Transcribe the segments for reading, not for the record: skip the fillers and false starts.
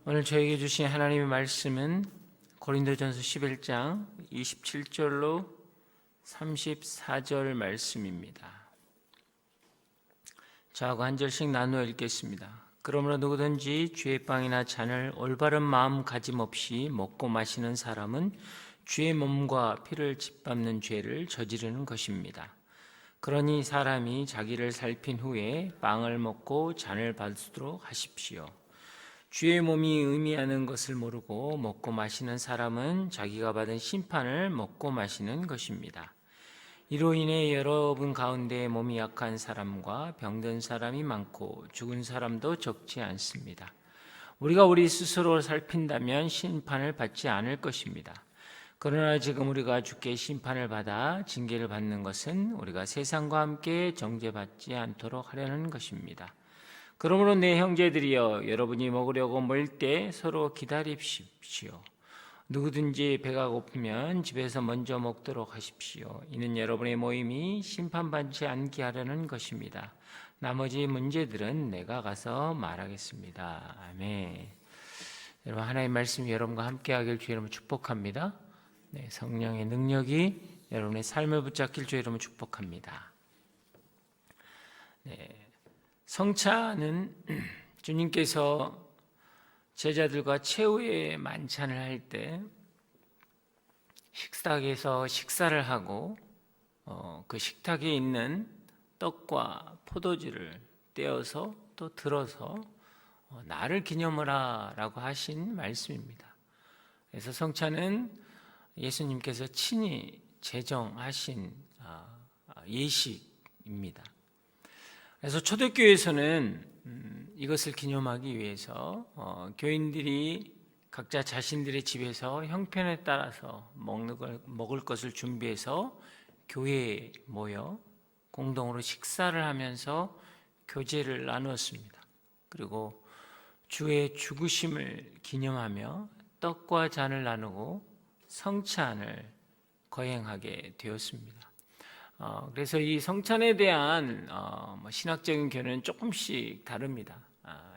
오늘 저에게 주신 하나님의 말씀은 고린도전서 11장 27절로 34절 말씀입니다. 저하고 한 절씩 나누어 읽겠습니다. 그러므로 누구든지 주의 빵이나 잔을 올바른 마음가짐 없이 먹고 마시는 사람은 주의 몸과 피를 짓밟는 죄를 저지르는 것입니다. 그러니 사람이 자기를 살핀 후에 빵을 먹고 잔을 받도록 하십시오. 주의 몸이 의미하는 것을 모르고 먹고 마시는 사람은 자기가 받은 심판을 먹고 마시는 것입니다. 이로 인해 여러분 가운데 몸이 약한 사람과 병든 사람이 많고 죽은 사람도 적지 않습니다. 우리가 우리 스스로 살핀다면 심판을 받지 않을 것입니다. 그러나 지금 우리가 주께 심판을 받아 징계를 받는 것은 우리가 세상과 함께 정죄받지 않도록 하려는 것입니다. 그러므로 내 형제들이여, 여러분이 먹으려고 모일 때 서로 기다리십시오. 누구든지 배가 고프면 집에서 먼저 먹도록 하십시오. 이는 여러분의 모임이 심판받지 않게 하려는 것입니다. 나머지 문제들은 내가 가서 말하겠습니다. 아멘. 여러분, 하나님의 말씀이 여러분과 함께하길 주의 이름으로 축복합니다. 네, 성령의 능력이 여러분의 삶을 붙잡길 주의 이름으로 축복합니다. 네. 성찬은 주님께서 제자들과 최후의 만찬을 할 때 식탁에서 식사를 하고 그 식탁에 있는 떡과 포도주를 떼어서 또 들어서 나를 기념하라 라고 하신 말씀입니다. 그래서 성찬은 예수님께서 친히 제정하신 예식입니다. 그래서 초대교회에서는 이것을 기념하기 위해서 교인들이 각자 자신들의 집에서 형편에 따라서 먹을 것을 준비해서 교회에 모여 공동으로 식사를 하면서 교제를 나누었습니다. 그리고 주의 죽으심을 기념하며 떡과 잔을 나누고 성찬을 거행하게 되었습니다. 그래서 이 성찬에 대한 신학적인 견해는 조금씩 다릅니다.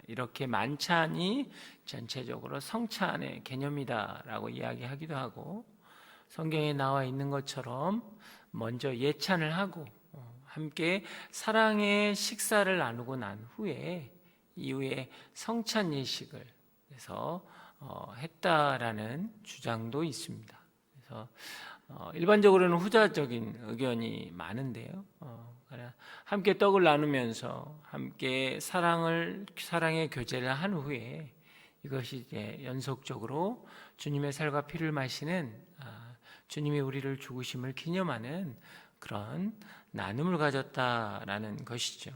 이렇게 만찬이 전체적으로 성찬의 개념이다라고 이야기하기도 하고, 성경에 나와 있는 것처럼 먼저 예찬을 하고 함께 사랑의 식사를 나누고 난 후에 이후에 성찬 예식을 해서 했다라는 주장도 있습니다. 그래서 일반적으로는 후자적인 의견이 많은데요. 함께 떡을 나누면서 함께 사랑의 교제를 한 후에 이것이 이제 연속적으로 주님의 살과 피를 마시는 주님이 우리를 죽으심을 기념하는 그런 나눔을 가졌다라는 것이죠.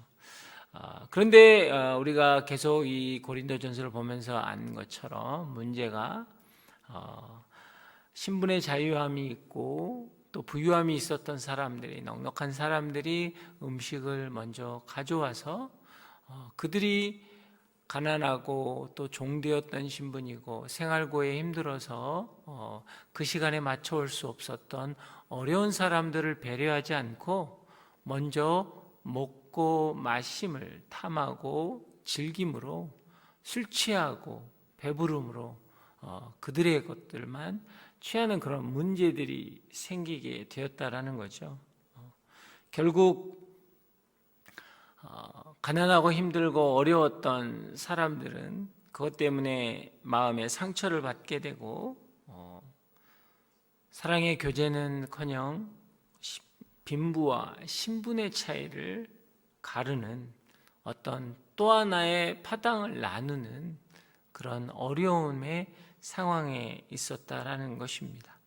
그런데 우리가 계속 이 고린도전서를 보면서 안 것처럼 문제가 신분의 자유함이 있고 또 부유함이 있었던 사람들이, 넉넉한 사람들이 음식을 먼저 가져와서 그들이 가난하고 또 종되었던 신분이고 생활고에 힘들어서 그 시간에 맞춰올 수 없었던 어려운 사람들을 배려하지 않고 먼저 먹고 마심을 탐하고 즐김으로 술 취하고 배부름으로 그들의 것들만 취하는 그런 문제들이 생기게 되었다라는 거죠. 결국 가난하고 힘들고 어려웠던 사람들은 그것 때문에 마음에 상처를 받게 되고 사랑의 교제는커녕 빈부와 신분의 차이를 가르는 어떤 또 하나의 파당을 나누는 그런 어려움의 상황에 있었다라는 것입니다.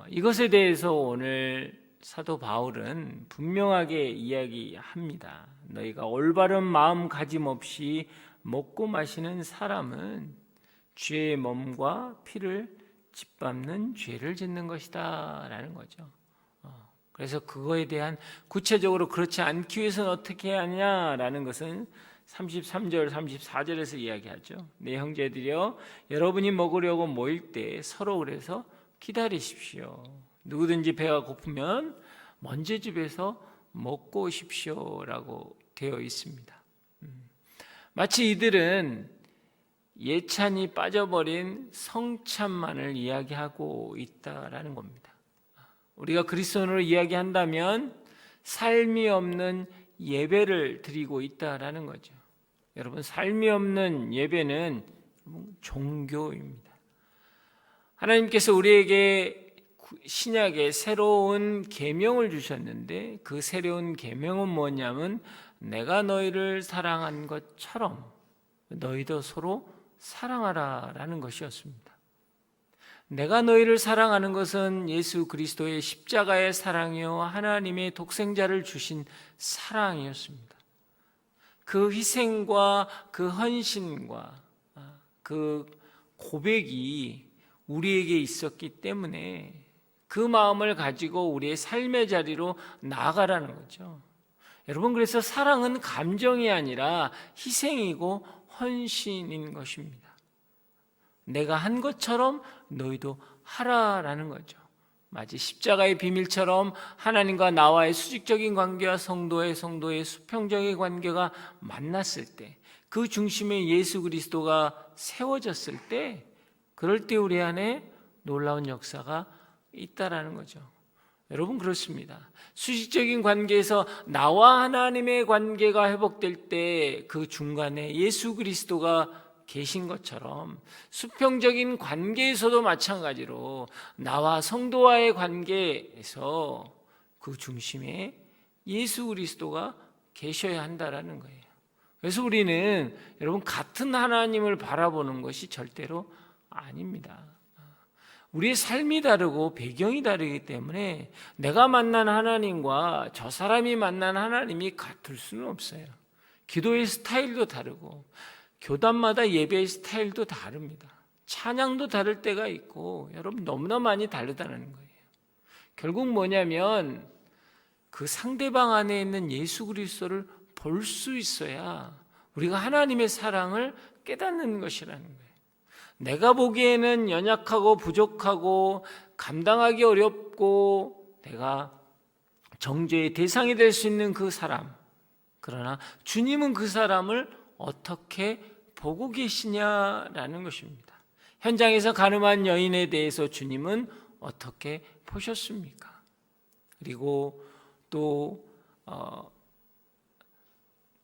이것에 대해서 오늘 사도 바울은 분명하게 이야기합니다. 너희가 올바른 마음가짐 없이 먹고 마시는 사람은 주의 몸과 피를 짓밟는 죄를 짓는 것이다 라는 거죠. 그래서 그거에 대한 구체적으로 그렇지 않기 위해서는 어떻게 하냐라는 것은 33절, 34절에서 이야기하죠. 내 형제들이여, 여러분이 먹으려고 모일 때 서로 그래서 기다리십시오. 누구든지 배가 고프면 먼저 집에서 먹고 오십시오라고 되어 있습니다. 마치 이들은 예찬이 빠져버린 성찬만을 이야기하고 있다라는 겁니다. 우리가 그리스도인으로 이야기한다면 삶이 없는 예배를 드리고 있다라는 거죠. 여러분, 삶이 없는 예배는 종교입니다. 하나님께서 우리에게 신약에 새로운 계명을 주셨는데 그 새로운 계명은 뭐냐면 내가 너희를 사랑한 것처럼 너희도 서로 사랑하라라는 것이었습니다. 내가 너희를 사랑하는 것은 예수 그리스도의 십자가의 사랑이요 하나님의 독생자를 주신 사랑이었습니다. 그 희생과 그 헌신과 그 고백이 우리에게 있었기 때문에 그 마음을 가지고 우리의 삶의 자리로 나아가라는 거죠. 여러분, 그래서 사랑은 감정이 아니라 희생이고 헌신인 것입니다. 내가 한 것처럼 너희도 하라라는 거죠. 마치 십자가의 비밀처럼 하나님과 나와의 수직적인 관계와 성도의 수평적인 관계가 만났을 때, 그 중심에 예수 그리스도가 세워졌을 때, 그럴 때 우리 안에 놀라운 역사가 있다라는 거죠. 여러분, 그렇습니다. 수직적인 관계에서 나와 하나님의 관계가 회복될 때 그 중간에 예수 그리스도가 계신 것처럼 수평적인 관계에서도 마찬가지로 나와 성도와의 관계에서 그 중심에 예수 그리스도가 계셔야 한다라는 거예요. 그래서 우리는 여러분 같은 하나님을 바라보는 것이 절대로 아닙니다. 우리의 삶이 다르고 배경이 다르기 때문에 내가 만난 하나님과 저 사람이 만난 하나님이 같을 수는 없어요. 기도의 스타일도 다르고 교단마다 예배의 스타일도 다릅니다. 찬양도 다를 때가 있고 여러분 너무나 많이 다르다는 거예요. 결국 뭐냐면 그 상대방 안에 있는 예수 그리스도를 볼 수 있어야 우리가 하나님의 사랑을 깨닫는 것이라는 거예요. 내가 보기에는 연약하고 부족하고 감당하기 어렵고 내가 정죄의 대상이 될 수 있는 그 사람, 그러나 주님은 그 사람을 어떻게 보고 계시냐라는 것입니다. 현장에서 가늠한 여인에 대해서 주님은 어떻게 보셨습니까? 그리고 또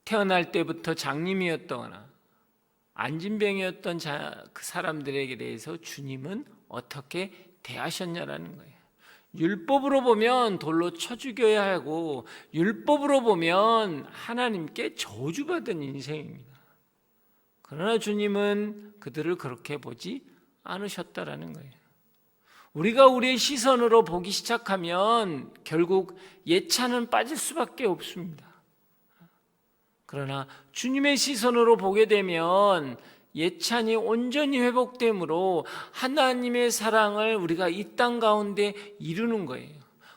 태어날 때부터 장님이었거나 안진병이었던 그 사람들에게 대해서 주님은 어떻게 대하셨냐라는 거예요. 율법으로 보면 돌로 쳐 죽여야 하고 율법으로 보면 하나님께 저주받은 인생입니다. 그러나 주님은 그들을 그렇게 보지 않으셨다라는 거예요. 우리가 우리의 시선으로 보기 시작하면 결국 예찬은 빠질 수밖에 없습니다. 그러나 주님의 시선으로 보게 되면 예찬이 온전히 회복되므로 하나님의 사랑을 우리가 이 땅 가운데 이루는 거예요.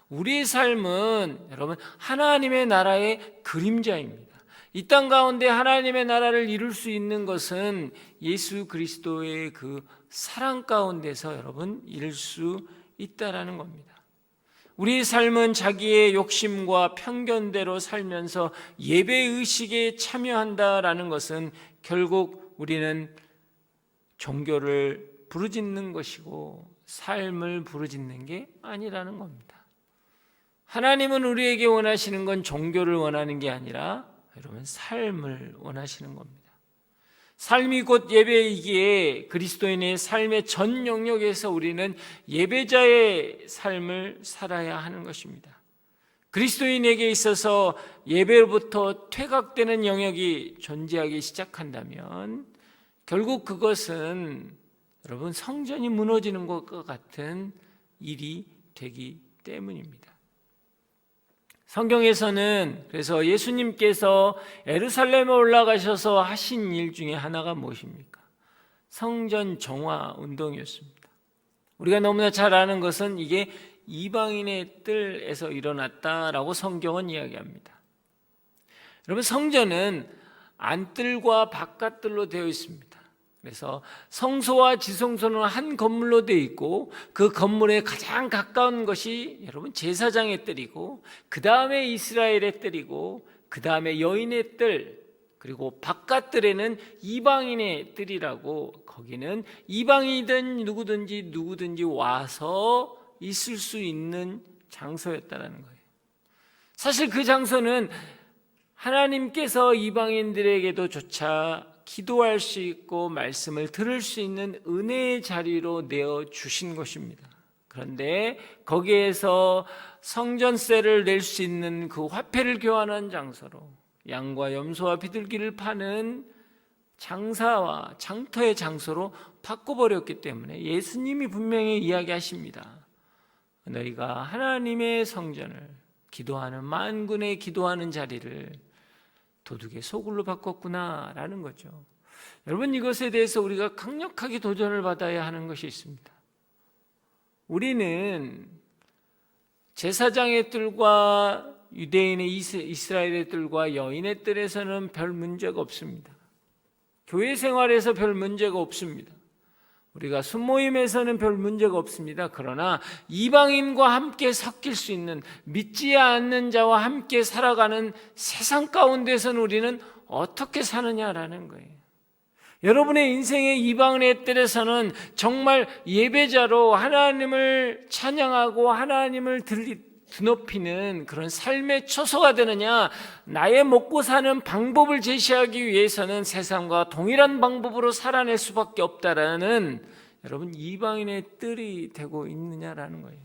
우리의 삶은 여러분 하나님의 나라의 그림자입니다. 이 땅 가운데 하나님의 나라를 이룰 수 있는 것은 예수 그리스도의 그 사랑 가운데서 여러분 이룰 수 있다라는 겁니다. 우리의 삶은 자기의 욕심과 편견대로 살면서 예배의식에 참여한다라는 것은 결국 우리는 종교를 부르짖는 것이고 삶을 부르짖는 게 아니라는 겁니다. 하나님은 우리에게 원하시는 건 종교를 원하는 게 아니라 여러분 삶을 원하시는 겁니다. 삶이 곧 예배이기에 그리스도인의 삶의 전 영역에서 우리는 예배자의 삶을 살아야 하는 것입니다. 그리스도인에게 있어서 예배로부터 퇴각되는 영역이 존재하기 시작한다면 결국 그것은 여러분 성전이 무너지는 것과 같은 일이 되기 때문입니다. 성경에서는 그래서 예수님께서 예루살렘에 올라가셔서 하신 일 중에 하나가 무엇입니까? 성전 정화 운동이었습니다. 우리가 너무나 잘 아는 것은 이게 이방인의 뜰에서 일어났다라고 성경은 이야기합니다. 여러분 성전은 안뜰과 바깥뜰로 되어 있습니다. 그래서 성소와 지성소는 한 건물로 되어 있고 그 건물에 가장 가까운 것이 여러분 제사장의 뜰이고 그 다음에 이스라엘의 뜰이고 그 다음에 여인의 뜰, 그리고 바깥들에는 이방인의 뜰이라고, 거기는 이방이든 누구든지 와서 있을 수 있는 장소였다는 거예요. 사실 그 장소는 하나님께서 이방인들에게도 조차 기도할 수 있고 말씀을 들을 수 있는 은혜의 자리로 내어주신 것입니다. 그런데 거기에서 성전세를 낼 수 있는 그 화폐를 교환한 장소로 양과 염소와 비둘기를 파는 장사와 장터의 장소로 바꿔버렸기 때문에 예수님이 분명히 이야기하십니다. 너희가 하나님의 성전을, 기도하는 만군의 기도하는 자리를 도둑의 소굴로 바꿨구나 라는 거죠. 여러분, 이것에 대해서 우리가 강력하게 도전을 받아야 하는 것이 있습니다. 우리는 제사장의 뜰과 유대인의 이스라엘의 뜰과 여인의 뜰에서는 별 문제가 없습니다. 교회 생활에서 별 문제가 없습니다. 우리가 순모임에서는 별 문제가 없습니다. 그러나 이방인과 함께 섞일 수 있는, 믿지 않는 자와 함께 살아가는 세상 가운데서는 우리는 어떻게 사느냐라는 거예요. 여러분의 인생의 이방인의 뜰에서는 정말 예배자로 하나님을 찬양하고 하나님을 드높이는 그런 삶의 초소가 되느냐, 나의 먹고 사는 방법을 제시하기 위해서는 세상과 동일한 방법으로 살아낼 수밖에 없다라는, 여러분, 이방인의 뜰이 되고 있느냐라는 거예요.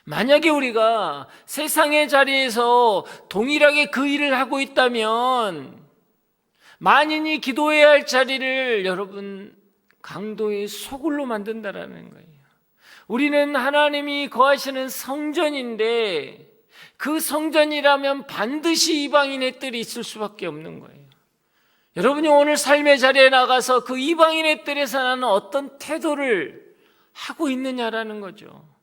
만약에 우리가 세상의 자리에서 동일하게 그 일을 하고 있다면 만인이 기도해야 할 자리를 여러분 강도의 소굴로 만든다라는 거예요. 우리는 하나님이 거하시는 성전인데 그 성전이라면 반드시 이방인의 뜰이 있을 수밖에 없는 거예요. 여러분이 오늘 삶의 자리에 나가서 그 이방인의 뜰에서 나는 어떤 태도를 하고 있느냐라는 거죠.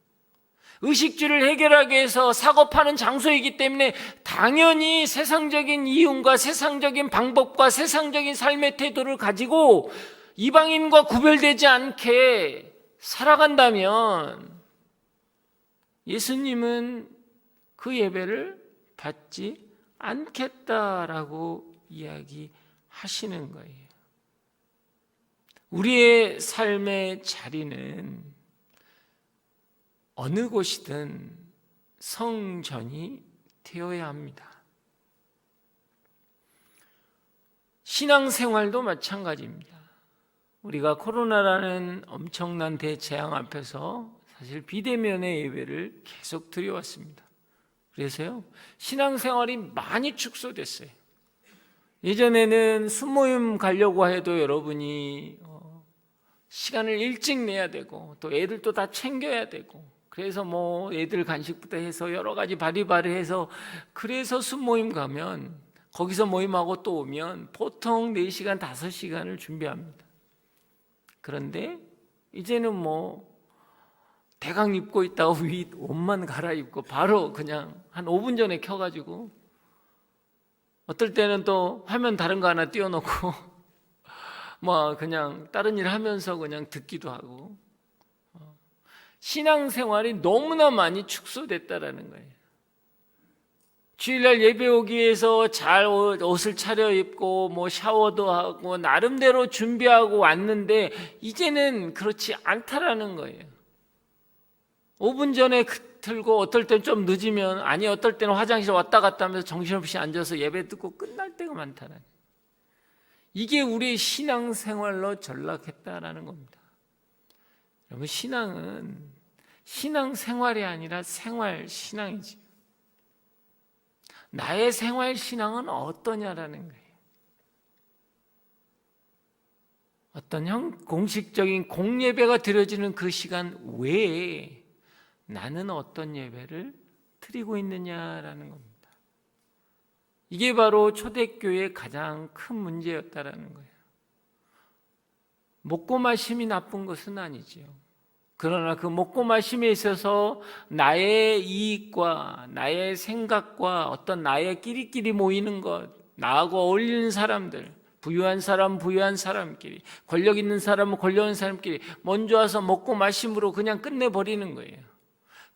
의식주를 해결하기 위해서 사고 파는 장소이기 때문에 당연히 세상적인 이윤과 세상적인 방법과 세상적인 삶의 태도를 가지고 이방인과 구별되지 않게 살아간다면 예수님은 그 예배를 받지 않겠다라고 이야기하시는 거예요. 우리의 삶의 자리는 어느 곳이든 성전이 되어야 합니다. 신앙생활도 마찬가지입니다. 우리가 코로나라는 엄청난 대재앙 앞에서 사실 비대면의 예배를 계속 드려왔습니다. 그래서요, 신앙생활이 많이 축소됐어요. 예전에는 순모임 가려고 해도 여러분이 시간을 일찍 내야 되고 또 애들도 다 챙겨야 되고, 그래서 뭐 애들 간식부터 해서 여러 가지 바리바리 해서, 그래서 순모임 가면 거기서 모임하고 또 오면 보통 4시간, 5시간을 준비합니다. 그런데 이제는 뭐 대강 입고 있다가 옷만 갈아입고 바로 그냥 한 5분 전에 켜가지고, 어떨 때는 또 화면 다른 거 하나 띄워놓고 뭐 그냥 다른 일 하면서 그냥 듣기도 하고, 신앙생활이 너무나 많이 축소됐다라는 거예요. 주일날 예배 오기 위해서 잘 옷을 차려입고 뭐 샤워도 하고 나름대로 준비하고 왔는데 이제는 그렇지 않다라는 거예요. 5분 전에 틀고 어떨 땐 좀 늦으면, 아니 어떨 때는 화장실 왔다 갔다 하면서 정신없이 앉아서 예배 듣고 끝날 때가 많다는 거예요. 이게 우리의 신앙생활로 전락했다라는 겁니다. 여러분, 신앙은 신앙생활이 아니라 생활신앙이지. 나의 생활신앙은 어떠냐라는 거예요. 어떤 공식적인 공예배가 드려지는 그 시간 외에 나는 어떤 예배를 드리고 있느냐라는 겁니다. 이게 바로 초대교회의 가장 큰 문제였다라는 거예요. 먹고 마심이 나쁜 것은 아니지요. 그러나 그 먹고 마심에 있어서 나의 이익과 나의 생각과 어떤 나의 끼리끼리 모이는 것, 나하고 어울리는 사람들, 부유한 사람끼리, 권력 있는 사람은 권력 있는 사람끼리 먼저 와서 먹고 마심으로 그냥 끝내버리는 거예요.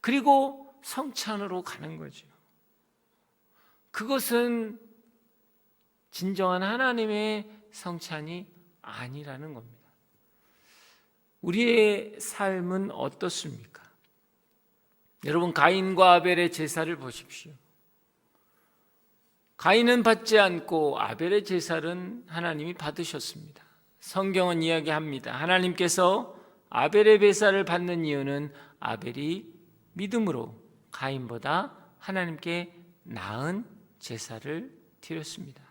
그리고 성찬으로 가는 거죠. 그것은 진정한 하나님의 성찬이 아니라는 겁니다. 우리의 삶은 어떻습니까? 여러분, 가인과 아벨의 제사를 보십시오. 가인은 받지 않고 아벨의 제사는 하나님이 받으셨습니다. 성경은 이야기합니다. 하나님께서 아벨의 제사를 받는 이유는 아벨이 믿음으로 가인보다 하나님께 나은 제사를 드렸습니다.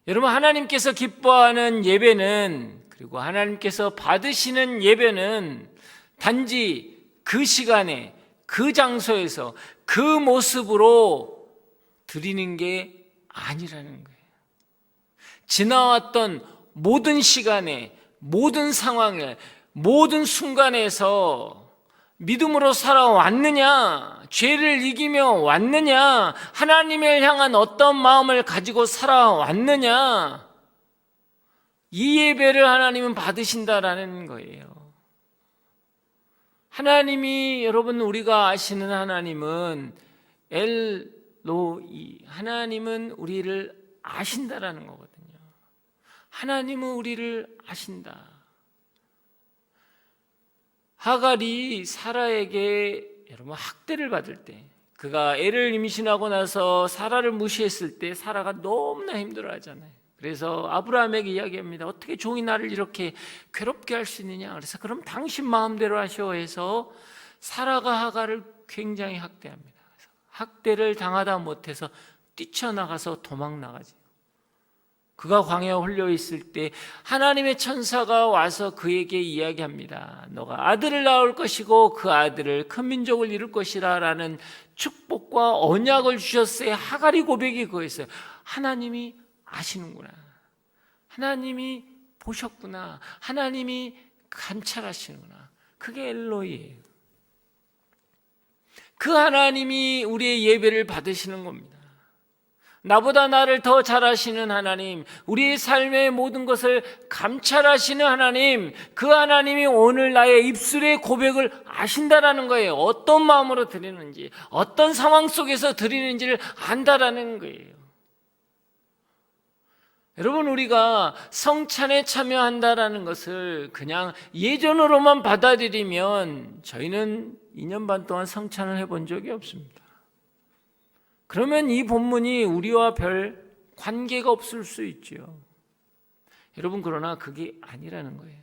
여러분, 하나님께서 기뻐하는 예배는, 그리고 하나님께서 받으시는 예배는 단지 그 시간에, 그 장소에서, 그 모습으로 드리는 게 아니라는 거예요. 지나왔던 모든 시간에, 모든 상황에, 모든 순간에서 믿음으로 살아왔느냐, 죄를 이기며 왔느냐, 하나님을 향한 어떤 마음을 가지고 살아왔느냐, 이 예배를 하나님은 받으신다라는 거예요. 하나님이, 여러분, 우리가 아시는 하나님은 엘로이, 하나님은 우리를 아신다라는 거거든요. 하나님은 우리를 아신다. 하갈이 사라에게 여러분 학대를 받을 때, 그가 애를 임신하고 나서 사라를 무시했을 때 사라가 너무나 힘들어하잖아요. 그래서 아브라함에게 이야기합니다. 어떻게 종이 나를 이렇게 괴롭게 할 수 있느냐. 그래서 그럼 당신 마음대로 하시오 해서 사라가 하갈을 굉장히 학대합니다. 그래서 학대를 당하다 못해서 뛰쳐나가서 도망나가지. 그가 광야에 홀려 있을 때 하나님의 천사가 와서 그에게 이야기합니다. 너가 아들을 낳을 것이고 그 아들을 큰 민족을 이룰 것이라 라는 축복과 언약을 주셨어요. 하갈이 고백이 그거였어요. 하나님이 아시는구나. 하나님이 보셨구나. 하나님이 감찰하시는구나. 그게 엘로이예요. 그 하나님이 우리의 예배를 받으시는 겁니다. 나보다 나를 더 잘 아시는 하나님, 우리의 삶의 모든 것을 감찰하시는 하나님, 그 하나님이 오늘 나의 입술의 고백을 아신다라는 거예요. 어떤 마음으로 드리는지, 어떤 상황 속에서 드리는지를 안다라는 거예요. 여러분, 우리가 성찬에 참여한다라는 것을 그냥 예전으로만 받아들이면 저희는 2년 반 동안 성찬을 해본 적이 없습니다. 그러면 이 본문이 우리와 별 관계가 없을 수 있죠. 여러분, 그러나 그게 아니라는 거예요.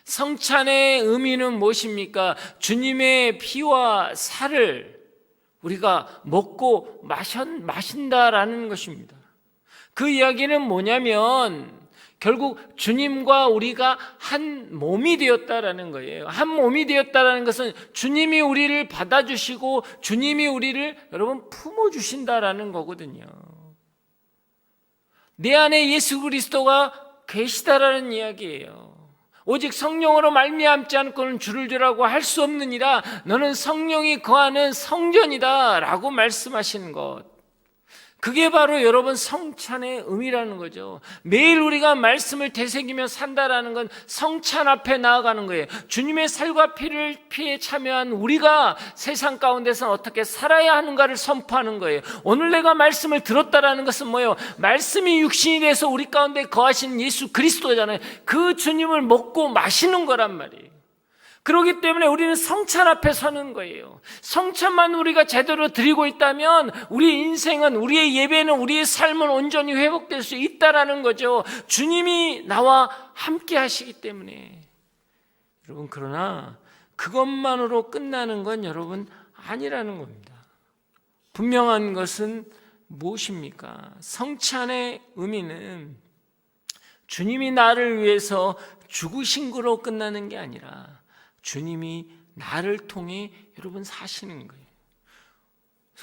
성찬의 의미는 무엇입니까? 주님의 피와 살을 우리가 먹고 마신다라는 것입니다. 그 이야기는 뭐냐면 결국 주님과 우리가 한 몸이 되었다라는 거예요. 한 몸이 되었다라는 것은 주님이 우리를 받아주시고 주님이 우리를 여러분 품어주신다라는 거거든요. 내 안에 예수 그리스도가 계시다라는 이야기예요. 오직 성령으로 말미암지 않고는 주를 주라고 할 수 없느니라. 너는 성령이 거하는 성전이다 라고 말씀하시는 것, 그게 바로 여러분 성찬의 의미라는 거죠. 매일 우리가 말씀을 되새기며 산다라는 건 성찬 앞에 나아가는 거예요. 주님의 살과 피에 참여한 우리가 세상 가운데서 어떻게 살아야 하는가를 선포하는 거예요. 오늘 내가 말씀을 들었다라는 것은 뭐예요? 말씀이 육신이 돼서 우리 가운데 거하신 예수 그리스도잖아요. 그 주님을 먹고 마시는 거란 말이에요. 그렇기 때문에 우리는 성찬 앞에 서는 거예요. 성찬만 우리가 제대로 드리고 있다면 우리 인생은, 우리의 예배는, 우리의 삶은 온전히 회복될 수 있다라는 거죠. 주님이 나와 함께 하시기 때문에. 여러분, 그러나 그것만으로 끝나는 건 여러분 아니라는 겁니다. 분명한 것은 무엇입니까? 성찬의 의미는 주님이 나를 위해서 죽으신 거로 끝나는 게 아니라 주님이 나를 통해 여러분 사시는 거예요.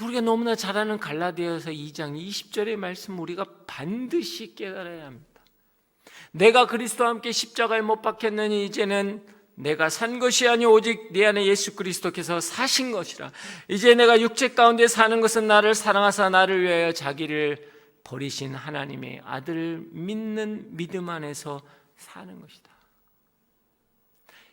우리가 너무나 잘 아는 갈라디아서 2장 20절의 말씀 우리가 반드시 깨달아야 합니다. 내가 그리스도와 함께 십자가에 못 박혔느니 이제는 내가 산 것이 아니오 오직 내 안에 예수 그리스도께서 사신 것이라. 이제 내가 육체 가운데 사는 것은 나를 사랑하사 나를 위하여 자기를 버리신 하나님의 아들을 믿는 믿음 안에서 사는 것이다.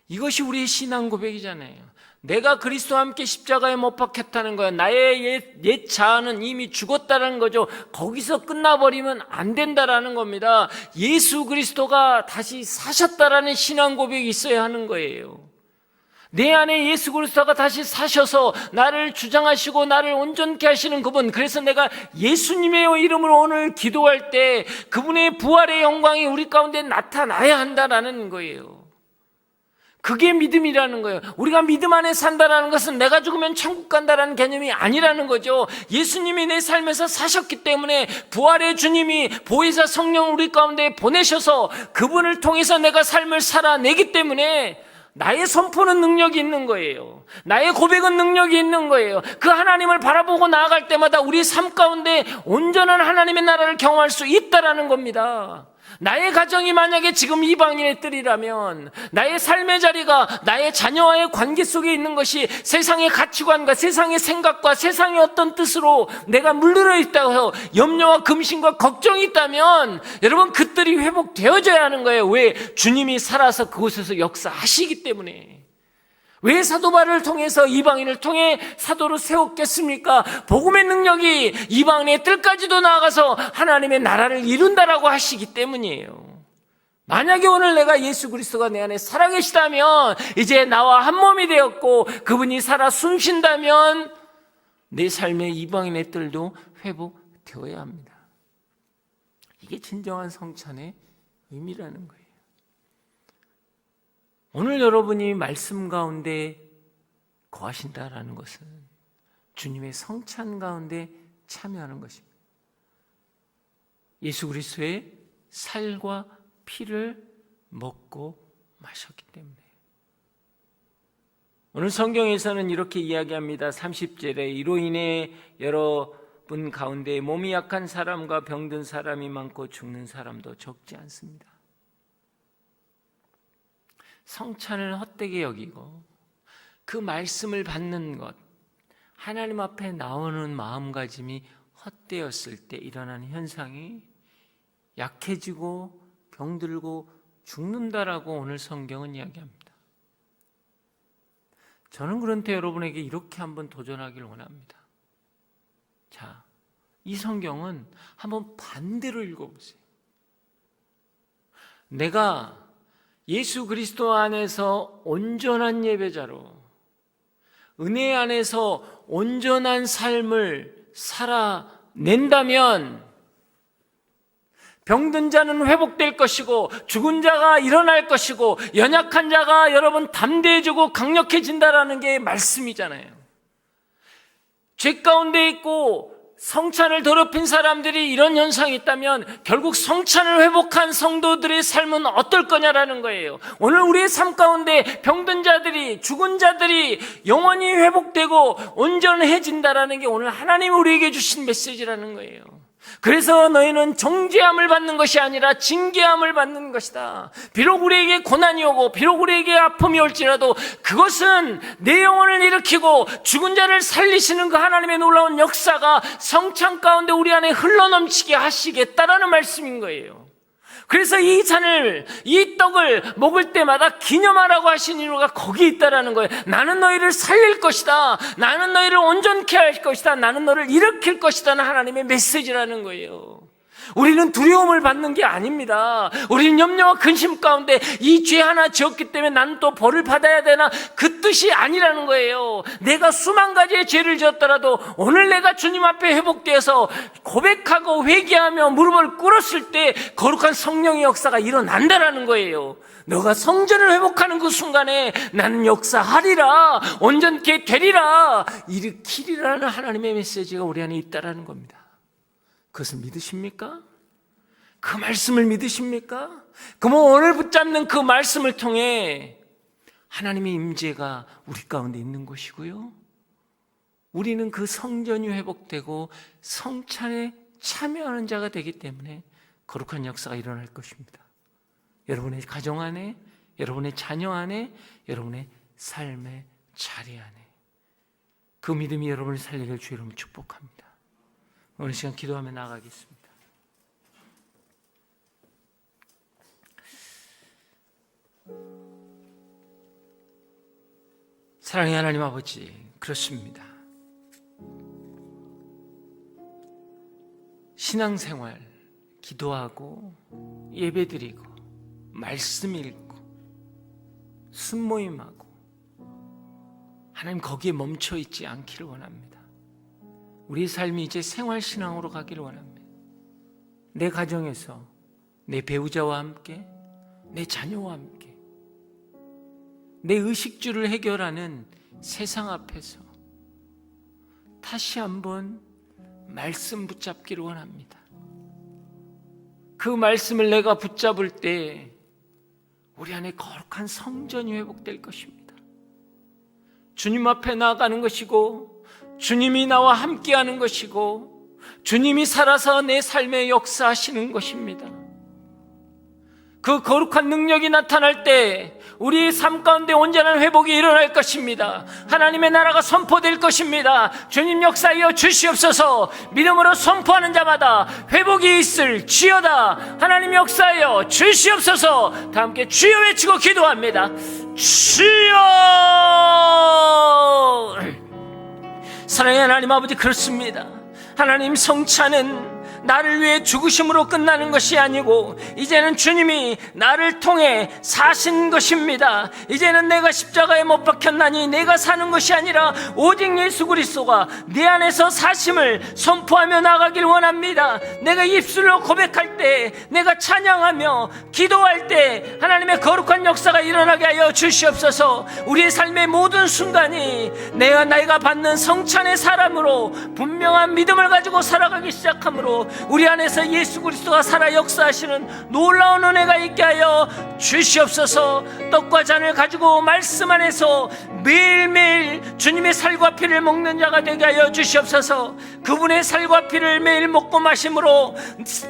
이것이 우리의 신앙 고백이잖아요. 내가 그리스도와 함께 십자가에 못 박혔다는 거야. 나의 옛 자아는 이미 죽었다는 거죠. 거기서 끝나버리면 안 된다라는 겁니다. 예수 그리스도가 다시 사셨다라는 신앙 고백이 있어야 하는 거예요. 내 안에 예수 그리스도가 다시 사셔서 나를 주장하시고 나를 온전케 하시는 그분, 그래서 내가 예수님의 이름으로 오늘 기도할 때 그분의 부활의 영광이 우리 가운데 나타나야 한다라는 거예요. 그게 믿음이라는 거예요. 우리가 믿음 안에 산다라는 것은 내가 죽으면 천국 간다라는 개념이 아니라는 거죠. 예수님이 내 삶에서 사셨기 때문에 부활의 주님이 보혜사 성령을 우리 가운데 보내셔서 그분을 통해서 내가 삶을 살아내기 때문에 나의 선포는 능력이 있는 거예요. 나의 고백은 능력이 있는 거예요. 그 하나님을 바라보고 나아갈 때마다 우리 삶 가운데 온전한 하나님의 나라를 경험할 수 있다라는 겁니다. 나의 가정이 만약에 지금 이방인의 뜰이라면 나의 삶의 자리가 나의 자녀와의 관계 속에 있는 것이 세상의 가치관과 세상의 생각과 세상의 어떤 뜻으로 내가 물들어 있다고 해서 염려와 금신과 걱정이 있다면 여러분 그 뜰이 회복되어져야 하는 거예요. 왜? 주님이 살아서 그곳에서 역사하시기 때문에. 왜 사도 바울을 통해서 이방인을 통해 사도로 세웠겠습니까? 복음의 능력이 이방인의 뜰까지도 나아가서 하나님의 나라를 이룬다라고 하시기 때문이에요. 만약에 오늘 내가 예수 그리스도가 내 안에 살아계시다면 이제 나와 한 몸이 되었고 그분이 살아 숨쉰다면 내 삶의 이방인의 뜰도 회복되어야 합니다. 이게 진정한 성찬의 의미라는 거예요. 오늘 여러분이 말씀 가운데 거하신다라는 것은 주님의 성찬 가운데 참여하는 것입니다. 예수 그리스도의 살과 피를 먹고 마셨기 때문에. 오늘 성경에서는 이렇게 이야기합니다. 30절에 이로 인해 여러분 가운데 몸이 약한 사람과 병든 사람이 많고 죽는 사람도 적지 않습니다. 성찬을 헛되게 여기고 그 말씀을 받는 것, 하나님 앞에 나오는 마음가짐이 헛되었을 때 일어나는 현상이 약해지고 병들고 죽는다라고 오늘 성경은 이야기합니다. 저는 그런데 여러분에게 이렇게 한번 도전하길 원합니다. 자, 이 성경은 한번 반대로 읽어보세요. 내가 예수 그리스도 안에서 온전한 예배자로 은혜 안에서 온전한 삶을 살아낸다면 병든 자는 회복될 것이고 죽은 자가 일어날 것이고 연약한 자가 여러분 담대해지고 강력해진다라는 게 말씀이잖아요. 죄 가운데 있고 성찬을 더럽힌 사람들이 이런 현상이 있다면 결국 성찬을 회복한 성도들의 삶은 어떨 거냐라는 거예요. 오늘 우리의 삶 가운데 병든 자들이, 죽은 자들이 영원히 회복되고 온전해진다라는 게 오늘 하나님이 우리에게 주신 메시지라는 거예요. 그래서 너희는 정죄함을 받는 것이 아니라 징계함을 받는 것이다. 비록 우리에게 고난이 오고 비록 우리에게 아픔이 올지라도 그것은 내 영혼을 일으키고 죽은 자를 살리시는 그 하나님의 놀라운 역사가 성찬 가운데 우리 안에 흘러넘치게 하시겠다라는 말씀인 거예요. 그래서 이 잔을, 이 떡을 먹을 때마다 기념하라고 하신 이유가 거기에 있다라는 거예요. 나는 너희를 살릴 것이다. 나는 너희를 온전케 할 것이다. 나는 너를 일으킬 것이다는 하나님의 메시지라는 거예요. 우리는 두려움을 받는 게 아닙니다. 우리는 염려와 근심 가운데 이 죄 하나 지었기 때문에 나는 또 벌을 받아야 되나, 그 뜻이 아니라는 거예요. 내가 수만 가지의 죄를 지었더라도 오늘 내가 주님 앞에 회복되어서 고백하고 회개하며 무릎을 꿇었을 때 거룩한 성령의 역사가 일어난다라는 거예요. 너가 성전을 회복하는 그 순간에 나는 역사하리라, 온전케 되리라, 일으키리라는 하나님의 메시지가 우리 안에 있다라는 겁니다. 그것을 믿으십니까? 그 말씀을 믿으십니까? 그러면 오늘 붙잡는 그 말씀을 통해 하나님의 임재가 우리 가운데 있는 것이고요, 우리는 그 성전이 회복되고 성찬에 참여하는 자가 되기 때문에 거룩한 역사가 일어날 것입니다. 여러분의 가정 안에, 여러분의 자녀 안에, 여러분의 삶의 자리 안에 그 믿음이 여러분을 살리길 주의 이름으로 축복합니다. 오늘 시간 기도하며 나아가겠습니다. 사랑의 하나님 아버지, 그렇습니다. 신앙생활, 기도하고 예배드리고 말씀 읽고 순모임하고 하나님 거기에 멈춰있지 않기를 원합니다. 우리 삶이 이제 생활신앙으로 가기를 원합니다. 내 가정에서 내 배우자와 함께, 내 자녀와 함께, 내 의식주를 해결하는 세상 앞에서 다시 한번 말씀 붙잡기를 원합니다. 그 말씀을 내가 붙잡을 때 우리 안에 거룩한 성전이 회복될 것입니다. 주님 앞에 나아가는 것이고, 주님이 나와 함께하는 것이고, 주님이 살아서 내 삶에 역사하시는 것입니다. 그 거룩한 능력이 나타날 때 우리의 삶 가운데 온전한 회복이 일어날 것입니다. 하나님의 나라가 선포될 것입니다. 주님 역사하여 주시옵소서. 믿음으로 선포하는 자마다 회복이 있을지어다. 하나님 역사하여 주시옵소서. 다 함께 주여 외치고 기도합니다. 주여! 사랑의 하나님 아버지, 그렇습니다. 하나님, 성찬은 나를 위해 죽으심으로 끝나는 것이 아니고 이제는 주님이 나를 통해 사신 것입니다. 이제는 내가 십자가에 못 박혔나니 내가 사는 것이 아니라 오직 예수 그리스도가 내 안에서 사심을 선포하며 나가길 원합니다. 내가 입술로 고백할 때, 내가 찬양하며 기도할 때 하나님의 거룩한 역사가 일어나게 하여 주시옵소서. 우리의 삶의 모든 순간이 내가 받는 성찬의 사람으로 분명한 믿음을 가지고 살아가기 시작하므로 우리 안에서 예수 그리스도가 살아 역사하시는 놀라운 은혜가 있게 하여 주시옵소서. 떡과 잔을 가지고 말씀 안에서 매일매일 주님의 살과 피를 먹는 자가 되게 하여 주시옵소서. 그분의 살과 피를 매일 먹고 마심으로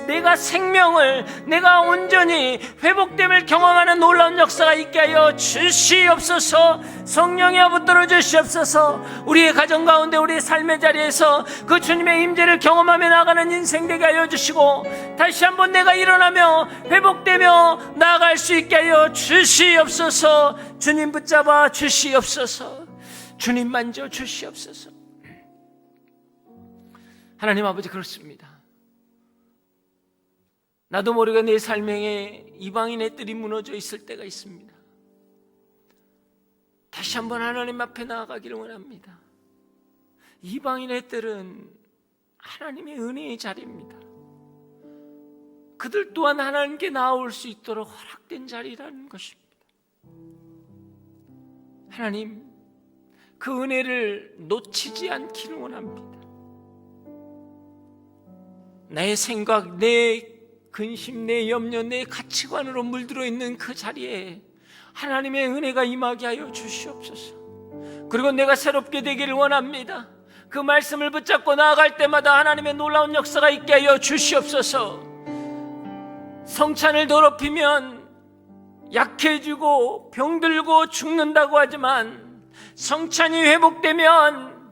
내가 생명을, 내가 온전히 회복됨을 경험하는 놀라운 역사가 있게 하여 주시옵소서. 성령의 아버지로 주시옵소서. 우리의 가정 가운데, 우리의 삶의 자리에서 그 주님의 임재를 경험하며 나가는 인생 되게 하여 주시고, 다시 한번 내가 일어나며 회복되며 나아갈 수 있게 하여 주시옵소서. 주님 붙잡아 주시옵소서. 주님 만져 주시옵소서. 하나님 아버지, 그렇습니다. 나도 모르게 내 삶에 이방인의 뜰이 무너져 있을 때가 있습니다. 다시 한번 하나님 앞에 나아가기를 원합니다. 이방인의 뜰은 하나님의 은혜의 자리입니다. 그들 또한 하나님께 나아올 수 있도록 허락된 자리라는 것입니다. 하나님, 그 은혜를 놓치지 않기를 원합니다. 나의 생각, 내 근심, 내 염려, 내 가치관으로 물들어 있는 그 자리에 하나님의 은혜가 임하게 하여 주시옵소서. 그리고 내가 새롭게 되기를 원합니다. 그 말씀을 붙잡고 나아갈 때마다 하나님의 놀라운 역사가 있게 하여 주시옵소서. 성찬을 더럽히면 약해지고 병들고 죽는다고 하지만 성찬이 회복되면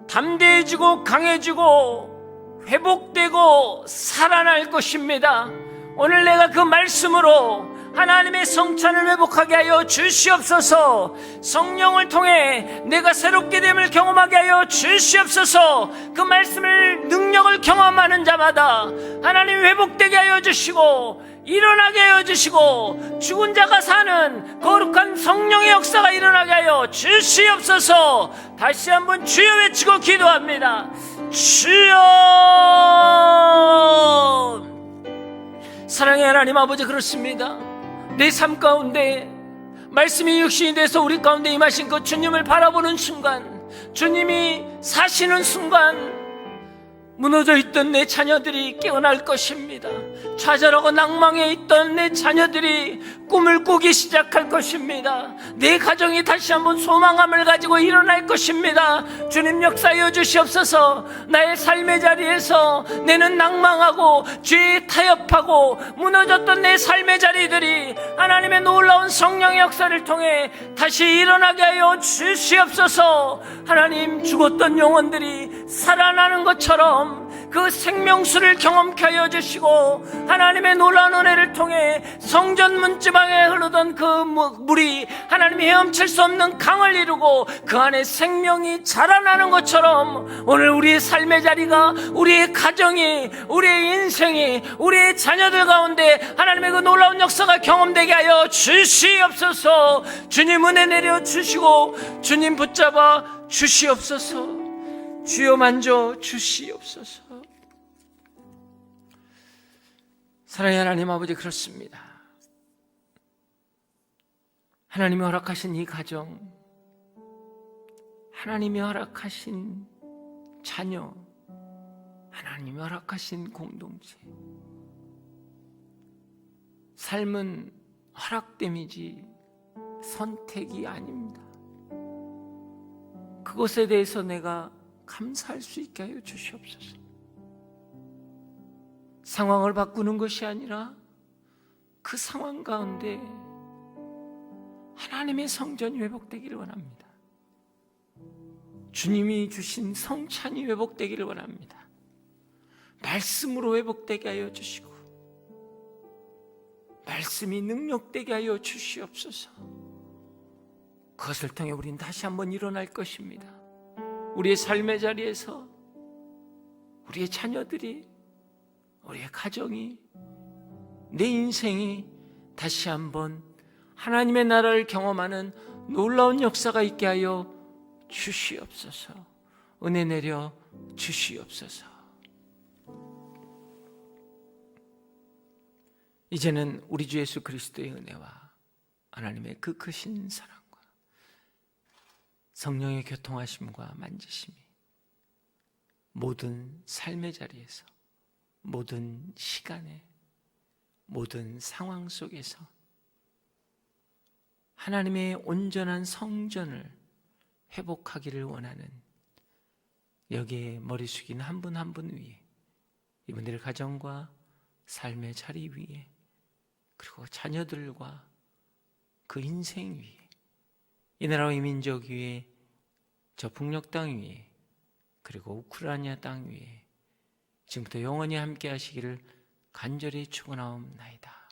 담대해지고 강해지고 회복되고 살아날 것입니다. 오늘 내가 그 말씀으로 하나님의 성찬을 회복하게 하여 주시옵소서. 성령을 통해 내가 새롭게 됨을 경험하게 하여 주시옵소서. 그 말씀을, 능력을 경험하는 자마다 하나님 회복되게 하여 주시고 일어나게 하여 주시고 죽은 자가 사는 거룩한 성령의 역사가 일어나게 하여 주시옵소서. 다시 한번 주여 외치고 기도합니다. 주여! 사랑의 하나님 아버지, 그렇습니다. 내 삶 가운데 말씀이 육신이 돼서 우리 가운데 임하신 그 주님을 바라보는 순간, 주님이 사시는 순간 무너져 있던 내 자녀들이 깨어날 것입니다. 좌절하고 낭망해 있던 내 자녀들이 꿈을 꾸기 시작할 것입니다. 내 가정이 다시 한번 소망함을 가지고 일어날 것입니다. 주님 역사하여 주시옵소서. 나의 삶의 자리에서 내는 낭망하고 죄에 타협하고 무너졌던 내 삶의 자리들이 하나님의 놀라운 성령의 역사를 통해 다시 일어나게 하여 주시옵소서. 하나님, 죽었던 영혼들이 살아나는 것처럼 그 생명수를 경험케 하여 주시고, 하나님의 놀라운 은혜를 통해 성전 문지방에 흐르던 그 물이 하나님이 헤엄칠 수 없는 강을 이루고 그 안에 생명이 자라나는 것처럼, 오늘 우리의 삶의 자리가, 우리의 가정이, 우리의 인생이, 우리의 자녀들 가운데 하나님의 그 놀라운 역사가 경험되게 하여 주시옵소서. 주님 은혜 내려 주시고 주님 붙잡아 주시옵소서. 주여 만져 주시옵소서. 사랑의 하나님 아버지, 그렇습니다. 하나님이 허락하신 이 가정, 하나님이 허락하신 자녀, 하나님이 허락하신 공동체, 삶은 허락됨이지 선택이 아닙니다. 그것에 대해서 내가 감사할 수 있게 하여 주시옵소서. 상황을 바꾸는 것이 아니라 그 상황 가운데 하나님의 성전이 회복되기를 원합니다. 주님이 주신 성찬이 회복되기를 원합니다. 말씀으로 회복되게 하여 주시고 말씀이 능력되게 하여 주시옵소서. 그것을 통해 우리는 다시 한번 일어날 것입니다. 우리의 삶의 자리에서 우리의 자녀들이, 우리의 가정이, 내 인생이 다시 한번 하나님의 나라를 경험하는 놀라운 역사가 있게 하여 주시옵소서. 은혜 내려 주시옵소서. 이제는 우리 주 예수 그리스도의 은혜와 하나님의 그 크신 사랑과 성령의 교통하심과 만지심이 모든 삶의 자리에서, 모든 시간에, 모든 상황 속에서 하나님의 온전한 성전을 회복하기를 원하는 여기에 머리 숙인 한 분 한 분 위에, 이분들의 가정과 삶의 자리 위에, 그리고 자녀들과 그 인생 위에, 이 나라와 이 민족 위에, 저 북녘 땅 위에, 그리고 우크라이나 땅 위에 지금부터 영원히 함께 하시기를 간절히 축원하옵나이다.